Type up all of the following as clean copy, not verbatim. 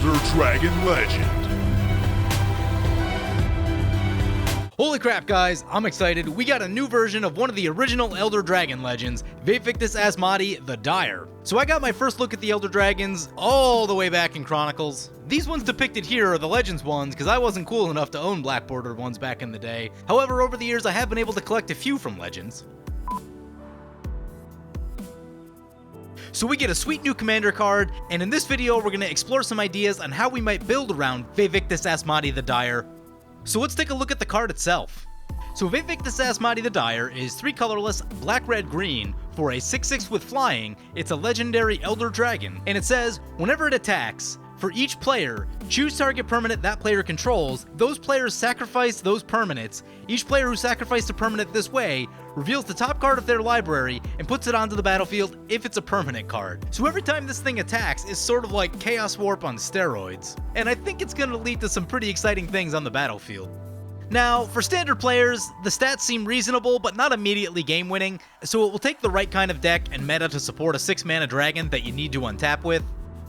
Elder Dragon Legend. Holy crap, guys, I'm excited. We got a new version of one of the original Elder Dragon legends, Vaevictis Asmadi, the Dire. So I got my first look at the Elder Dragons all the way back in Chronicles. These ones depicted here are the Legends ones because I wasn't cool enough to own black bordered ones back in the day. However, over the years I have been able to collect a few from Legends. So we get a sweet new commander card, and in this video we're going to explore some ideas on how we might build around Vaevictis Asmadi the Dire. So let's take a look at the card itself. So Vaevictis Asmadi the Dire is 3 colorless, black, red, green for a 6/6 with flying. It's a legendary Elder Dragon, and it says, whenever it attacks, for each player, choose target permanent that player controls. Those players sacrifice those permanents. Each player who sacrificed a permanent this way reveals the top card of their library and puts it onto the battlefield if it's a permanent card. So every time this thing attacks is sort of like Chaos Warp on steroids. And I think it's going to lead to some pretty exciting things on the battlefield. Now, for standard players, the stats seem reasonable but not immediately game-winning, so it will take the right kind of deck and meta to support a 6-mana dragon that you need to untap with.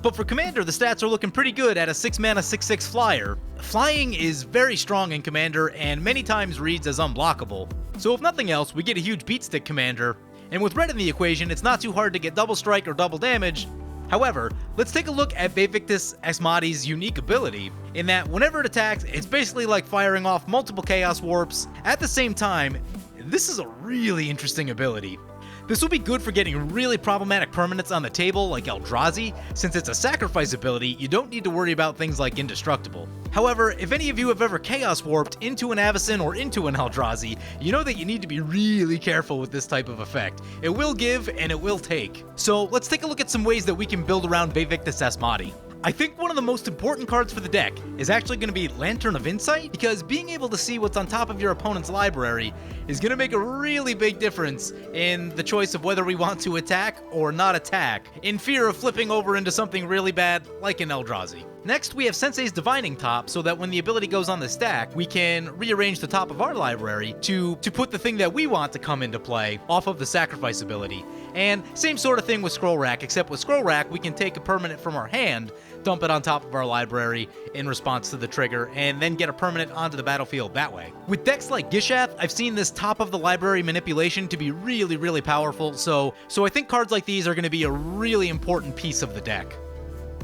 But for Commander, the stats are looking pretty good at a 6-mana 6/6 flyer. Flying is very strong in Commander and many times reads as unblockable. So if nothing else, we get a huge beat stick Commander. And with red in the equation, it's not too hard to get double strike or double damage. However, let's take a look at Vaevictis Asmadi's unique ability, in that whenever it attacks, it's basically like firing off multiple Chaos Warps. At the same time, this is a really interesting ability. This will be good for getting really problematic permanents on the table like Eldrazi. Since it's a sacrifice ability, you don't need to worry about things like Indestructible. However, if any of you have ever Chaos Warped into an Avacyn or into an Eldrazi, you know that you need to be really careful with this type of effect. It will give and it will take. So let's take a look at some ways that we can build around Vaevictis Asmadi. I think one of the most important cards for the deck is actually going to be Lantern of Insight, because being able to see what's on top of your opponent's library is going to make a really big difference in the choice of whether we want to attack or not attack, in fear of flipping over into something really bad like an Eldrazi. Next, we have Sensei's Divining Top, so that when the ability goes on the stack, we can rearrange the top of our library to put the thing that we want to come into play off of the sacrifice ability. And same sort of thing with Scroll Rack, except with Scroll Rack, we can take a permanent from our hand, dump it on top of our library in response to the trigger, and then get a permanent onto the battlefield that way. With decks like Gishath, I've seen this top of the library manipulation to be really, really powerful, so I think cards like these are going to be a really important piece of the deck.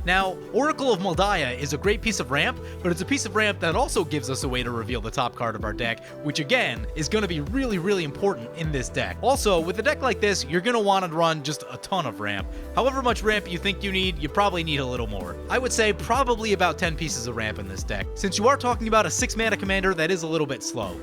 Now, Oracle of Moldiah is a great piece of ramp, but it's a piece of ramp that also gives us a way to reveal the top card of our deck, which again, is going to be really, really important in this deck. Also, with a deck like this, you're going to want to run just a ton of ramp. However much ramp you think you need, you probably need a little more. I would say probably about 10 pieces of ramp in this deck, since you are talking about a 6-mana commander that is a little bit slow.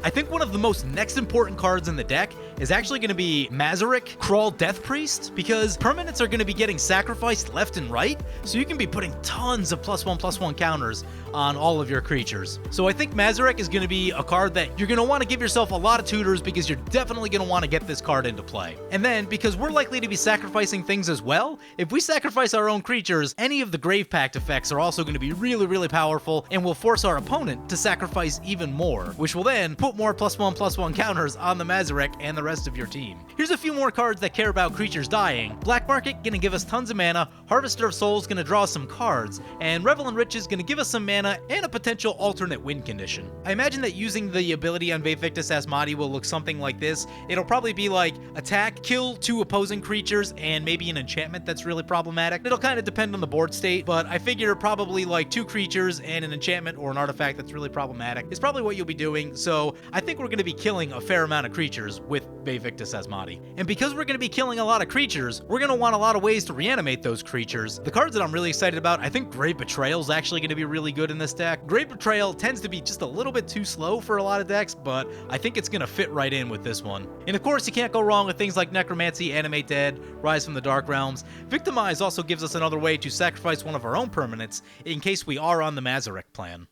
I think one of the most next important cards in the deck is actually going to be Mazarek, Crawl Death Priest, because permanents are going to be getting sacrificed left and right, so you can be putting tons of +1/+1 counters on all of your creatures. So I think Mazarek is going to be a card that you're going to want to give yourself a lot of tutors, because you're definitely going to want to get this card into play. And then, because we're likely to be sacrificing things as well, if we sacrifice our own creatures, any of the Grave Pact effects are also going to be really, really powerful and will force our opponent to sacrifice even more, which will then put more +1/+1 counters on the Mazarek and the rest of your team. Here's a few more cards that care about creatures dying. Black Market gonna give us tons of mana, Harvester of Souls gonna draw us some cards, and Revel in Riches gonna give us some mana and a potential alternate win condition. I imagine that using the ability on Vaevictis Asmadi will look something like this. It'll probably be like attack, kill 2 opposing creatures, and maybe an enchantment that's really problematic. It'll kind of depend on the board state, but I figure probably like 2 creatures and an enchantment or an artifact that's really problematic is probably what you'll be doing. So I think we're going to be killing a fair amount of creatures with Vaevictis Asmadi. And because we're going to be killing a lot of creatures, we're going to want a lot of ways to reanimate those creatures. The cards that I'm really excited about, I think Grave Betrayal is actually going to be really good in this deck. Grave Betrayal tends to be just a little bit too slow for a lot of decks, but I think it's going to fit right in with this one. And of course, you can't go wrong with things like Necromancy, Animate Dead, Rise from the Dark Realms. Victimize also gives us another way to sacrifice one of our own permanents in case we are on the Mazarek plan.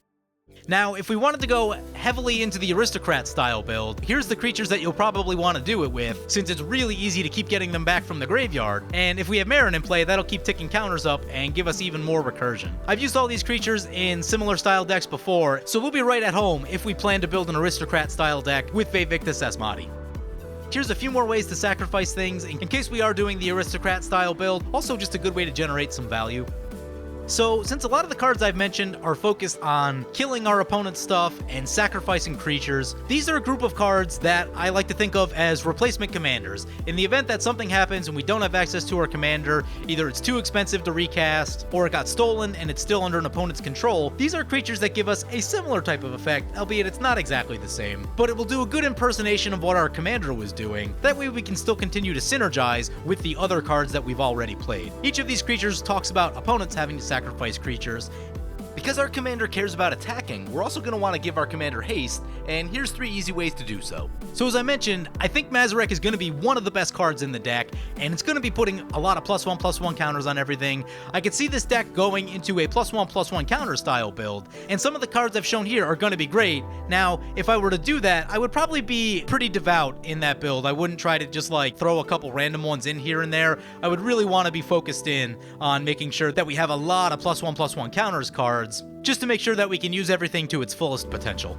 Now, if we wanted to go heavily into the Aristocrat style build, here's the creatures that you'll probably want to do it with, since it's really easy to keep getting them back from the graveyard, and if we have Marin in play, that'll keep ticking counters up and give us even more recursion. I've used all these creatures in similar style decks before, so we'll be right at home if we plan to build an Aristocrat style deck with Vaevictis Asmadi. Here's a few more ways to sacrifice things in case we are doing the Aristocrat style build, also just a good way to generate some value. So, since a lot of the cards I've mentioned are focused on killing our opponent's stuff and sacrificing creatures, these are a group of cards that I like to think of as replacement commanders. In the event that something happens and we don't have access to our commander, either it's too expensive to recast, or it got stolen and it's still under an opponent's control, these are creatures that give us a similar type of effect, albeit it's not exactly the same, but it will do a good impersonation of what our commander was doing. That way we can still continue to synergize with the other cards that we've already played. Each of these creatures talks about opponents having to sacrifice creatures. Because our commander cares about attacking, we're also going to want to give our commander haste, and here's 3 easy ways to do so. So as I mentioned, I think Mazarek is going to be one of the best cards in the deck, and it's going to be putting a lot of +1/+1 counters on everything. I could see this deck going into a +1/+1 counter style build, and some of the cards I've shown here are going to be great. Now, if I were to do that, I would probably be pretty devout in that build. I wouldn't try to just like throw a couple random ones in here and there. I would really want to be focused in on making sure that we have a lot of +1/+1 counters cards, just to make sure that we can use everything to its fullest potential.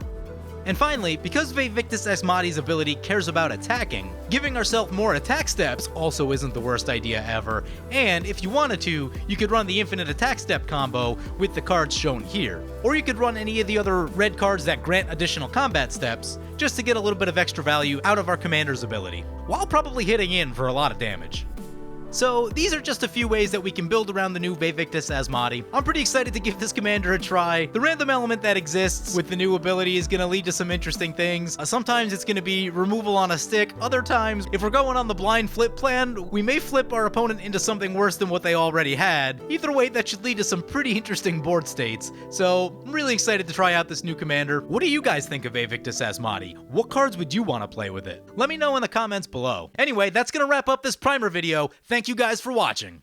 And finally, because Vaevictis Asmadi's ability cares about attacking, giving ourselves more attack steps also isn't the worst idea ever, and if you wanted to, you could run the infinite attack step combo with the cards shown here. Or you could run any of the other red cards that grant additional combat steps, just to get a little bit of extra value out of our commander's ability, while probably hitting in for a lot of damage. So these are just a few ways that we can build around the new Vaevictis Asmadi. I'm pretty excited to give this commander a try. The random element that exists with the new ability is going to lead to some interesting things. Sometimes it's going to be removal on a stick. Other times, if we're going on the blind flip plan, we may flip our opponent into something worse than what they already had. Either way, that should lead to some pretty interesting board states. So I'm really excited to try out this new commander. What do you guys think of Vaevictis Asmadi? What cards would you want to play with it? Let me know in the comments below. Anyway, that's going to wrap up this primer video. Thank you guys for watching.